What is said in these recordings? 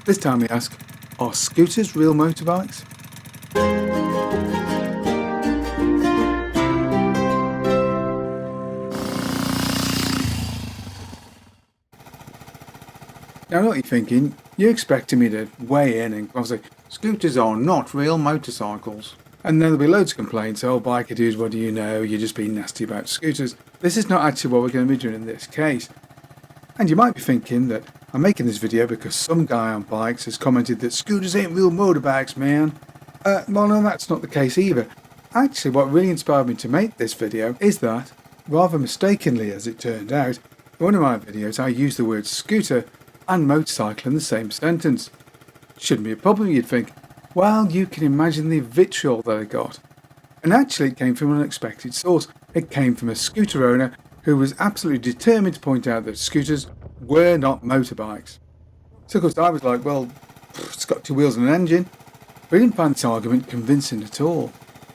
This time we ask, are scooters real motorbikes? Now I know what you're thinking. You're expecting me to weigh in and say, scooters are not real motorcycles. And then there'll be loads of complaints, oh biker dudes, what do you know, you're just being nasty about scooters. This is not actually what we're going to be doing in this case. And you might be thinking that I'm making this video because some guy on bikes has commented that scooters ain't real motorbikes, man. Well, no, that's not the case either. Actually, what really inspired me to make this video is that, rather mistakenly as it turned out, in one of my videos I used the word scooter and motorcycle in the same sentence. Shouldn't be a problem, you'd think. Well, you can imagine the vitriol that I got. And actually it came from an unexpected source. It came from a scooter owner who was absolutely determined to point out that scooters were not motorbikes. So of course I was like, well, it's got two wheels and an engine. But I didn't find this argument convincing at all.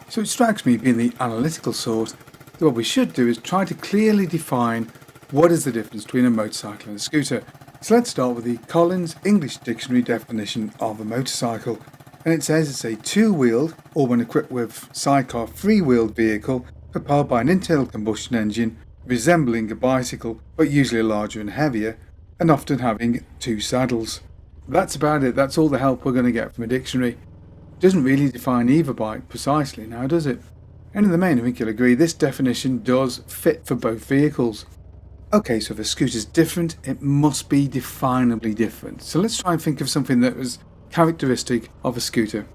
So it strikes me, being the analytical sort, that what we should do is try to clearly define what is the difference between a motorcycle and a scooter. So let's start with the Collins English Dictionary definition of a motorcycle. And it says it's a two-wheeled, or when equipped with sidecar three-wheeled vehicle, propelled by an internal combustion engine, resembling a bicycle, but usually larger and heavier, and often having two saddles. That's about it, that's all the help we're going to get from a dictionary. It doesn't really define either bike precisely now, does it? And in the main, I think you'll agree, this definition does fit for both vehicles. Okay, so if a scooter's different, it must be definably different. So let's try and think of something that was characteristic of a scooter.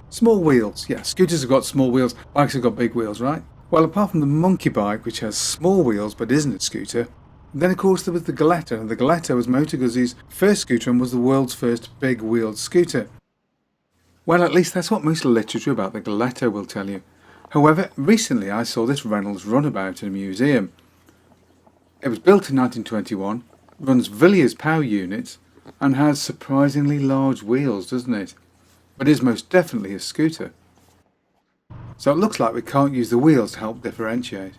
Small wheels. Yeah, scooters have got small wheels, bikes have got big wheels, right? Well, apart from the monkey bike, which has small wheels but isn't a scooter, then of course there was the Galetta, and the Galetta was Moto Guzzi's first scooter and was the world's first big wheeled scooter. Well, at least that's what most literature about the Galetta will tell you. However, recently I saw this Reynolds runabout in a museum. It was built in 1921, runs Villiers power units, and has surprisingly large wheels, doesn't it? But is most definitely a scooter. So it looks like we can't use the wheels to help differentiate.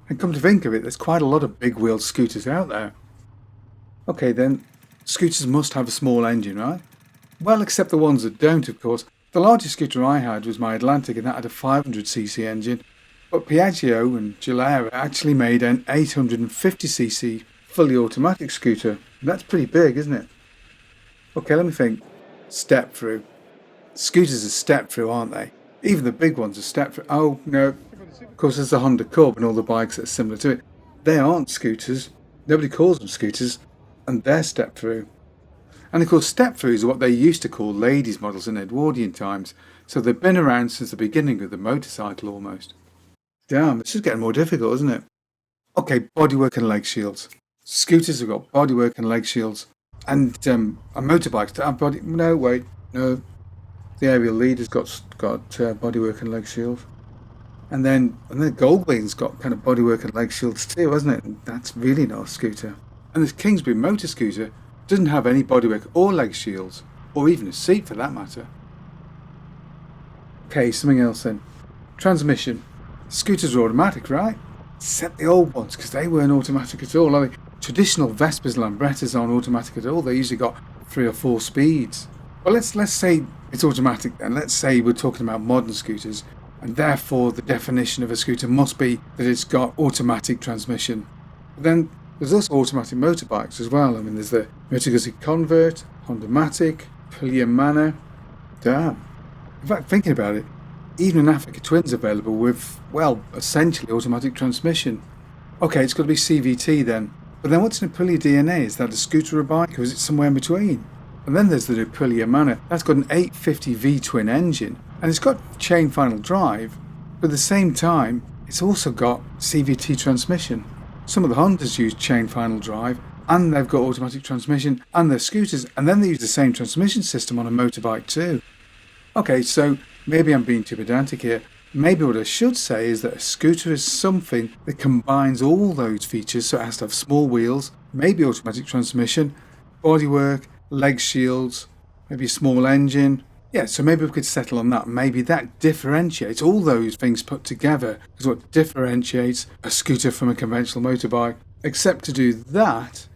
And come to think of it, there's quite a lot of big wheeled scooters out there. Okay then, scooters must have a small engine, right? Well, except the ones that don't, of course. The largest scooter I had was my Atlantic, and that had a 500cc engine. But Piaggio and Gilera actually made an 850cc fully automatic scooter. That's pretty big, isn't it? Okay, let me think. Step through. Scooters are step through, aren't they? Even the big ones are step through. Oh, no. Of course, there's the Honda Cub and all the bikes that are similar to it. They aren't scooters. Nobody calls them scooters. And they're step through. And of course, step throughs are what they used to call ladies' models in Edwardian times. So they've been around since the beginning of the motorcycle almost. Damn, this is getting more difficult, isn't it? Okay, bodywork and leg shields. Scooters have got bodywork and leg shields. And motorbikes don't have body... No, wait. No. The aerial leader's got bodywork and leg shields. And then Goldwing's got kind of bodywork and leg shields too, hasn't it? And that's really not a scooter. And this Kingsbury motor scooter doesn't have any bodywork or leg shields. Or even a seat for that matter. Okay, something else then. Transmission. Scooters are automatic, right? Except the old ones, because they weren't automatic at all, are they? Traditional Vespas and Lambrettas aren't automatic at all. They usually got 3 or 4 speeds. Well, let's say it's automatic then. Let's say we're talking about modern scooters, and therefore the definition of a scooter must be that it's got automatic transmission. But then there's also automatic motorbikes as well. I mean, there's the Moto Guzzi Convert, Honda Matic, Aprilia Mana. Damn. In fact, thinking about it, even in Africa Twin's available with, well, essentially automatic transmission. Okay, it's got to be CVT then. But then what's an Aprilia DNA? Is that a scooter or a bike, or is it somewhere in between? And then there's the Aprilia Mana. That's got an 850 V-twin engine, and it's got chain final drive, but at the same time, it's also got CVT transmission. Some of the Hondas use chain final drive, and they've got automatic transmission, and they're scooters, and then they use the same transmission system on a motorbike too. Okay, so maybe I'm being too pedantic here. Maybe what I should say is that a scooter is something that combines all those features, so it has to have small wheels, maybe automatic transmission, bodywork, leg shields, maybe a small engine. Yeah, so maybe we could settle on that. Maybe that differentiates all those things put together is what differentiates a scooter from a conventional motorbike. Except to do that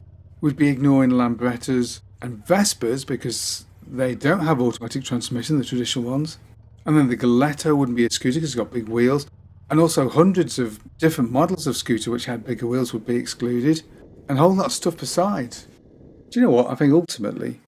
would be ignoring Lambrettas and Vespers because they don't have automatic transmission, the traditional ones. And then the Galetto wouldn't be a scooter because it's got big wheels. And also hundreds of different models of scooter which had bigger wheels would be excluded. And a whole lot of stuff besides. Do you know what? I think ultimately,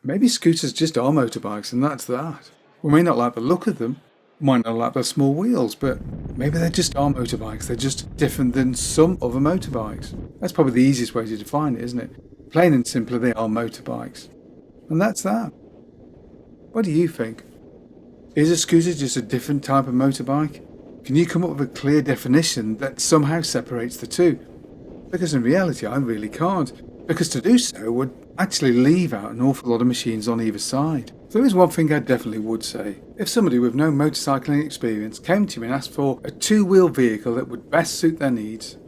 maybe scooters just are motorbikes and that's that. We may not like the look of them, might not like their small wheels, but maybe they just are motorbikes. They're just different than some other motorbikes. That's probably the easiest way to define it, isn't it? Plain and simply, they are motorbikes. And that's that. What do you think? Is a scooter just a different type of motorbike? Can you come up with a clear definition that somehow separates the two? Because in reality, I really can't. Because to do so would actually leave out an awful lot of machines on either side. So there is one thing I definitely would say. If somebody with no motorcycling experience came to me and asked for a two-wheel vehicle that would best suit their needs,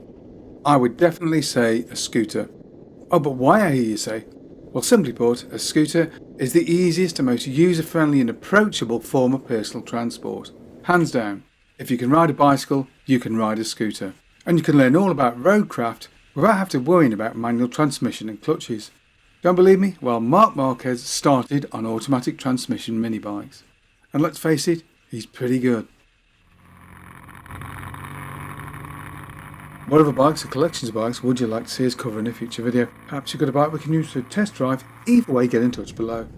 I would definitely say a scooter. Oh, but why, I hear you say? Well, simply put, a scooter is the easiest and most user-friendly and approachable form of personal transport. Hands down. If you can ride a bicycle, you can ride a scooter. And you can learn all about roadcraft without having to worry about manual transmission and clutches. Don't believe me? Well, Marc Marquez started on automatic transmission mini bikes. And let's face it, he's pretty good. What other bikes or collections of bikes would you like to see us cover in a future video? Perhaps you've got a bike we can use to test drive. Either way, get in touch below.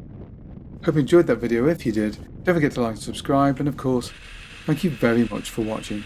Hope you enjoyed that video. If you did, don't forget to like and subscribe, and of course, thank you very much for watching.